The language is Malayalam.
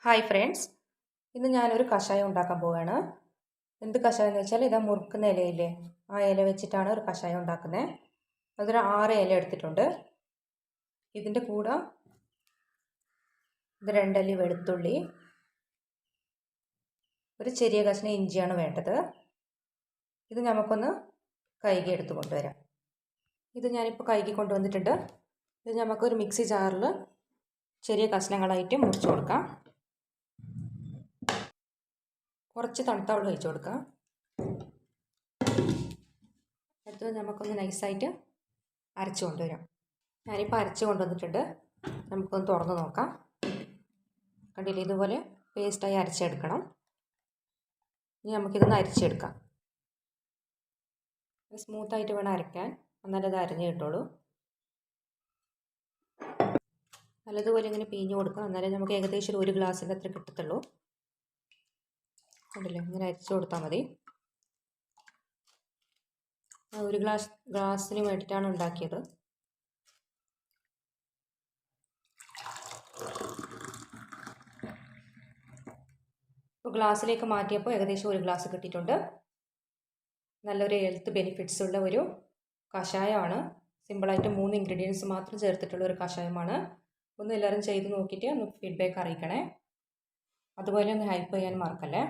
ഹായ് ഫ്രണ്ട്സ്, ഇന്ന് ഞാനൊരു കഷായം ഉണ്ടാക്കാൻ പോവുകയാണ്. എന്ത് കഷായം എന്ന് വെച്ചാൽ ഇതാ മുറുക്കുന്ന ഇലയില്ലേ, ആ ഇല വെച്ചിട്ടാണ് ഒരു കഷായം ഉണ്ടാക്കുന്നത്. അതൊരു 6 ഇല എടുത്തിട്ടുണ്ട്. ഇതിൻ്റെ കൂടെ ഇത് 2 അല്ലി വെളുത്തുള്ളി, ഒരു ചെറിയ കഷ്ണം ഇഞ്ചിയാണ് വേണ്ടത്. ഇത് നമുക്കൊന്ന് കഴുകി എടുത്ത് കൊണ്ടുവരാം. ഇത് ഞാനിപ്പോൾ കഴുകി കൊണ്ടുവന്നിട്ടുണ്ട്. ഇത് നമുക്കൊരു മിക്സി ജാറിൽ ചെറിയ കഷ്ണങ്ങളായിട്ട് മുറിച്ച് കൊടുക്കാം. കുറച്ച് തണുത്ത വെള്ളം ഒഴിച്ച് കൊടുക്കാം. അടുത്തത് നമുക്കൊന്ന് നൈസായിട്ട് അരച്ച് കൊണ്ടുവരാം. ഞാനിപ്പോൾ അരച്ച് കൊണ്ടുവന്നിട്ടുണ്ട്. നമുക്കൊന്ന് തുറന്ന് നോക്കാം. കണ്ടില്ലേ, ഇതുപോലെ പേസ്റ്റായി അരച്ചെടുക്കണം. ഇനി നമുക്കിതൊന്ന് അരിച്ചെടുക്കാം. സ്മൂത്തായിട്ട് വേണം അരയ്ക്കാൻ, എന്നാലത് അരഞ്ഞ് കിട്ടുള്ളൂ. നല്ലതുപോലെ ഇങ്ങനെ പിഴിഞ്ഞ് കൊടുക്കാം, എന്നാലേ നമുക്ക് ഏകദേശം ഒരു ഗ്ലാസ്സിൻ്റെ അത്ര കിട്ടത്തുള്ളൂ. കണ്ടില്ലേ, ഇങ്ങനെ അരച്ച് കൊടുത്താൽ മതി. ഒരു ഗ്ലാസ്സിന് വേണ്ടിയിട്ടാണ് ഉണ്ടാക്കിയത്. ഇപ്പോൾ ഗ്ലാസ്സിലേക്ക് മാറ്റിയപ്പോൾ ഏകദേശം ഒരു ഗ്ലാസ് കിട്ടിയിട്ടുണ്ട്. നല്ലൊരു ഹെൽത്ത് ബെനിഫിറ്റ്സ് ഉള്ള ഒരു കഷായമാണ്. സിമ്പിളായിട്ട് 3 ഇൻഗ്രീഡിയൻസ് മാത്രം ചേർത്തിട്ടുള്ള ഒരു കഷായമാണ്. ഒന്ന് എല്ലാവരും ചെയ്ത് നോക്കിയിട്ട് ഒന്ന് ഫീഡ്ബാക്ക് അറിയിക്കണേ. അതുപോലെ ഒന്ന് ഹെൽപ്പ് ചെയ്യാൻ മറക്കല്ലേ.